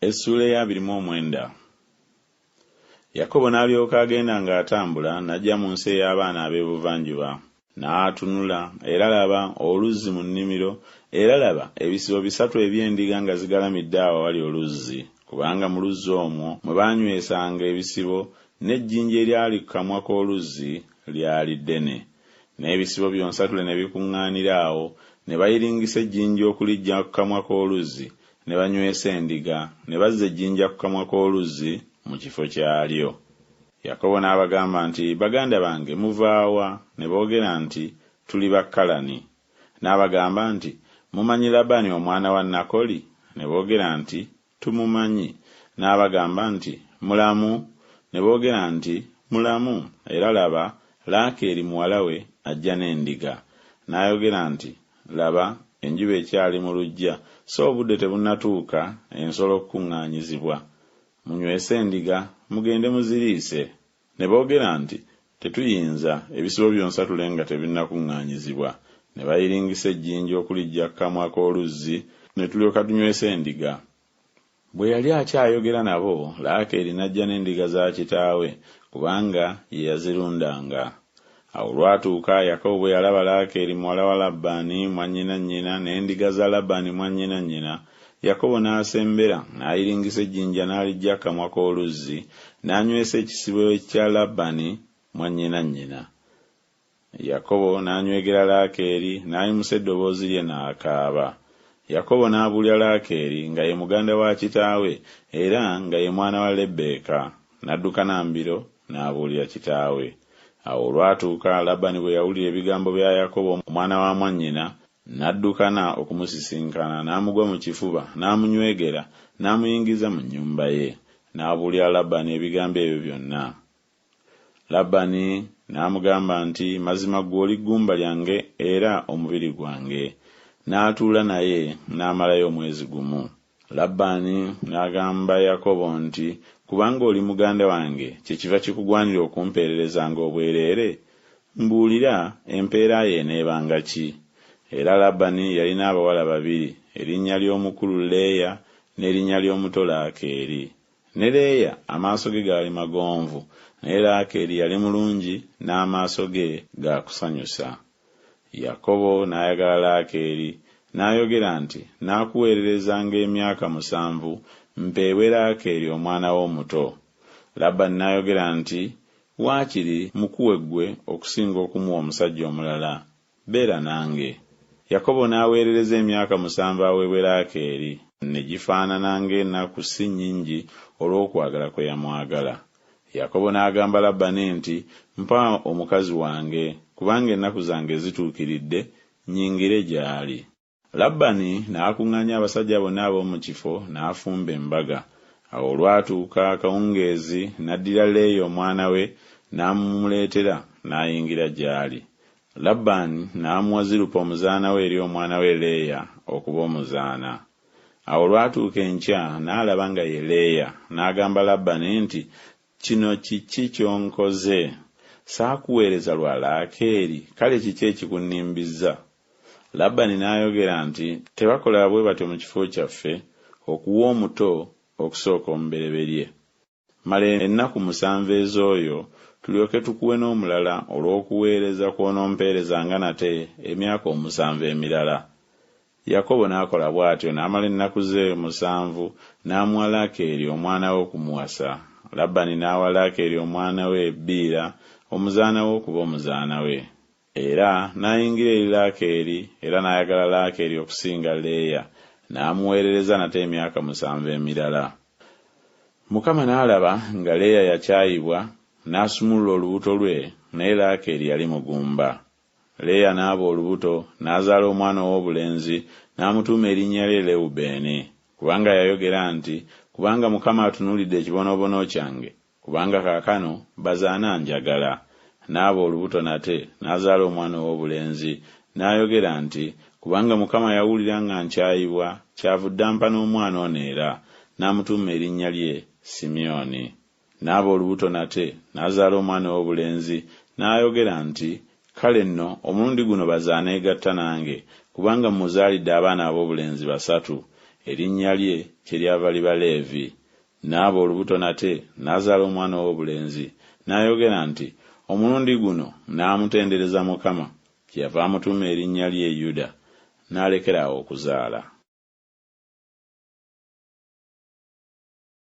Essula ya 29. Yakobo n'alyoka agenda ng'atambula n'ajja mu nsi ey'abaana ab'ebuvanjuba. N'atunula era laba oluzzi mu nnimiro, era laba ebisibo 3 eby'endiga nga zigalamidde awo awali oluzzi, kubanga mu luzzi omwo mwe baanywesanga ebisibo, n'ejjinja eryali ku kamwa k'oluzzi lyali ddene. N'ebisibo byonsatule ne bikuŋŋaanira awo, ne bayiringisa ejjinja okuliggya ku kamwa k'oluzzi, ne banywesa endiga, ne bazza ejjinja ku kamwa k'oluzzi mu kifo kyalyo. Yakobo n'abagamba nti, baganda bange muvaawa? Ne boogera nti, tuli Bakalani. N'abagamba nti, mumanyi Labani omwana wa Nakoli? Ne boogera nti, tumumanyi. N'abagamba nti, mulamu? Ne boogera nti, mulamu. Era laba Laakeeri muwala we ajja n'endiga. N'ayogera nti, laba enjuba ekyali mu luggya, so obudde tebunnatuuka ensolo okukuŋŋaanyizibwa. Munywese endiga, mugende muziriise. Ne boogera nti, tetuyinza, ebisibo byonsatule nga tebinnakuŋŋaanyizibwa. Ne bayiringisa ejjinja okuliggya ku kamwa k'oluzzi, ne tulyoka tunywesa endiga. Bwe yali akyayogera nabo, Laakeeri n'ajja n'endiga za kitaawe, kubanga ye yazirundanga. Awo lwatuuka Yakobo bwe yalaba Laakeeri muwala wa Labbaani mwannyina n'endiga za Labbaani mwannyina, Yakobo n'asembera n'ayiringisa ejjinja n'aliggya kamwa k'oluzzi, n'anywesa ekisibo kya Labbaani mwannyina. Yakobo n'anywegera Laakeeri, n'ayimusa eddoboozi lye n'akaaba. Yakobo n'abuulira Laakeeri nga ye muganda wa kitaawe era nga ye mwana wa Lebbeeka, n'adduka n'ambiro n'abuulira kitaawe. Awo olwatuuka Labbaani bwe yawulira ebigambo bya Yakobo omwana wa mwannyina, n'addukana okumusisinkana, n'amugwa mu kifuba, n'amunywegera, n'amuyingiza mu nnyumba ye, n'abuulira Labbaani ebigambo ebyo byonna. Labbaani n'amugamba nti, mazima ggwe oli ggumba lyange era omubiri gwange. N'atuula naye n'amalayo omwezi gumu. Labbaani n'agamba Yakobo nti, kubanga oli muganda wange, kyekiva kikugwanira okumpeererezanga obwereere? Mbuulira empeera ye eneebanga ki? Era Labbaani yalina abawala 2, erinnya ly'omukulu Leeya n'erinnya ly'omuto Laakeeri. Ne Leeya amaaso ge gaali magonvu, naye Laakeeri yali mulungi n'amaaso ge gaakusanyusa. Yakobo n'ayagala Laakeeri, n'ayogera nti, naakuweererezanga emyaka 7, mpeewe Laakeeri omwana wo omuto. Labbaani n'ayogera nti, waakiri mukuwe ggwe okusinga okumuwa omusajja omulala, beera nange. Yakobo n'aweerereza emyaka 7 aweebwe Laakeeri, ne gifaanana ng'ennaku si nnyingi olw'okwagala kwe yamwagala. Yakobo n'agamba Labbaani nti, mpa omukazi wange, kubanga ennaku zange zituukiridde, nnyingire gy'ali. Labbaani n'akuŋŋaanya abasajja bonna ab'omu kifo, n'afumba embaga. Awo olwatuuka akawungeezi, n'addira Leeya omwana we, n'amumuleetera, n'ayingira gy'ali. Labbaani n'amuwa Zirupa omuzaana we eri omwana we Leeya okuba omuzaana. Awo olwatuuka enkya, n'alaba nga ye Leeya, n'agamba Labbaani nti, kino kiki ky'onkoze? Saakuweereza lwa Laakeeri, kale kiki ekikunnimbiza? Labbaani n'ayogera nti, tebakola bwe batyo mu kifo kyaffe, okuwa omuto okusooka omubereberye. Mala ennaku 7 ez'oyo, tulyoke tukuwe n'omulala olw'okuweereza kw'onompeerezanga nate emyaka 7 emirala. Yakobo n'akola bw'atyo, n'amala ennaku ze 7, n'amuwa Laakeeri omwana we okumuwasa. Labbaani n'awa Laakeeri omwana we Biira omuzaana we okuba omuzaana we. Era n'ayingira eri Laakeeri, era n'ayagala Laakeeri okusinga Leeya, n'amuweerereza nate emyaka 7 emirala. Mukama n'alaba nga Leeya yakyayibwa, n'asumulula olubuto lwe, naye Laakeeri yali mugumba. Leeya n'aba olubuto, n'azaala omwana ow'obulenzi, n'amutuuma erinnya lye Lewubeeni, kubanga yayogera nti, kubanga Mukama atunuulidde ekibonoobono kyange, kubanga kaakano bazaana njagala. N'aba olubuto nate, n'azaala omwana ow'obulenzi, n'ayogera nti, kubanga Mukama yawulira nga nkyayibwa, kyavudde ampa n'omwana ono era, n'amutuuma erinnya lye Simyoni. N'aba olubuto nate, n'azaala omwana ow'obulenzi, n'ayogera nti, kale nno omulundi guno bazaaneegatta nange, kubanga muzaalidde abaana ab'obulenzi 3, erinnya lye kyeryava liba Leevi. N'aba olubuto nate n'azaala omwana ow'obulenzi, n'ayogera nti, omulundi guno n'amutendereza Mukama, kyeyava amutuuma erinnya lye Yuda, n'alekeraawo okuzaala.